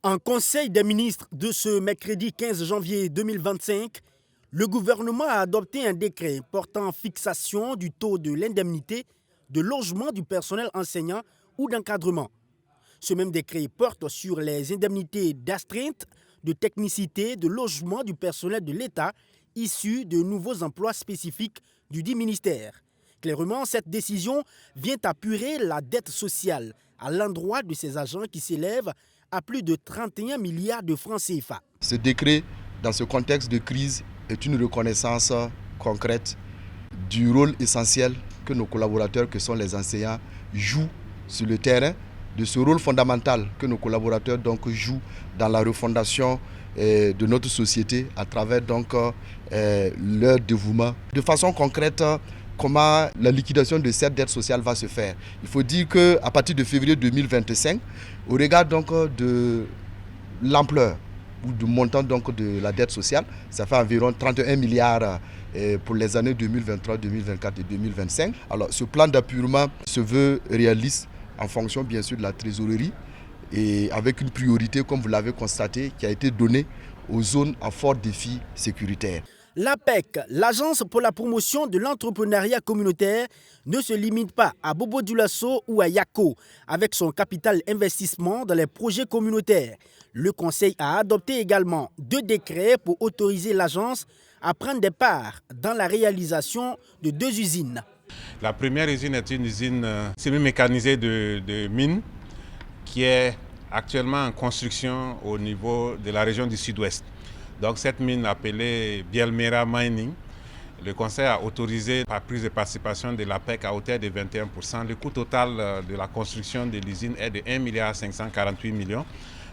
En Conseil des ministres de ce mercredi 15 janvier 2025, le gouvernement a adopté un décret portant fixation du taux de l'indemnité de logement du personnel enseignant ou d'encadrement. Ce même décret porte sur les indemnités d'astreinte, de technicité, de logement du personnel de l'État issus de nouveaux emplois spécifiques du dit ministère. Clairement, cette décision vient apurer la dette sociale à l'endroit de ces agents qui s'élève à plus de 31 milliards de francs CFA. Ce décret, dans ce contexte de crise, est une reconnaissance concrète du rôle essentiel que nos collaborateurs, que sont les enseignants, jouent sur le terrain, de ce rôle fondamental que nos collaborateurs jouent dans la refondation de notre société à travers leur dévouement. De façon concrète, comment la liquidation de cette dette sociale va se faire. Il faut dire qu'à partir de février 2025, au regard de l'ampleur ou du montant de la dette sociale, ça fait environ 31 milliards pour les années 2023, 2024 et 2025. Alors ce plan d'appurement se veut réaliste en fonction bien sûr de la trésorerie et avec une priorité, comme vous l'avez constaté, qui a été donnée aux zones à fort défi sécuritaire. L'APEC, l'Agence pour la promotion de l'entrepreneuriat communautaire, ne se limite pas à Bobo Dioulasso ou à Yako. Avec son capital investissement dans les projets communautaires, le Conseil a adopté également 2 décrets pour autoriser l'agence à prendre des parts dans la réalisation de 2 usines. La première usine est une usine semi-mécanisée de mines qui est actuellement en construction au niveau de la région du Sud-Ouest. Donc cette mine appelée Bielmera Mining, le Conseil a autorisé par prise de participation de l'APEC à hauteur de 21%. Le coût total de la construction de l'usine est de 1,548 milliard.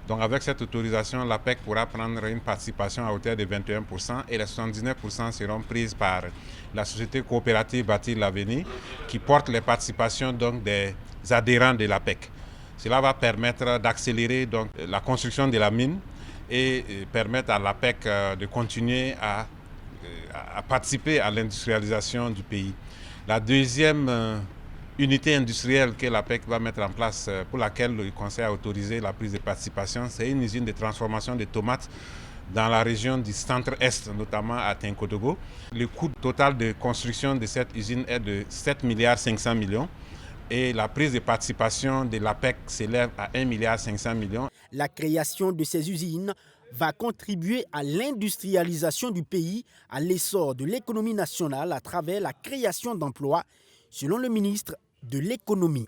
Donc avec cette autorisation, l'APEC pourra prendre une participation à hauteur de 21% et les 79% seront prises par la société coopérative Bâtir l'Avenir qui porte les participations des adhérents de l'APEC. Cela va permettre d'accélérer la construction de la mine et permettre à l'APEC de continuer à participer à l'industrialisation du pays. La deuxième unité industrielle que l'APEC va mettre en place, pour laquelle le Conseil a autorisé la prise de participation, c'est une usine de transformation de tomates dans la région du centre-est, notamment à Tinkotogo. Le coût total de construction de cette usine est de 7,5 milliards et la prise de participation de l'APEC s'élève à 1,5 milliard. La création de ces usines va contribuer à l'industrialisation du pays, à l'essor de l'économie nationale à travers la création d'emplois, selon le ministre de l'économie.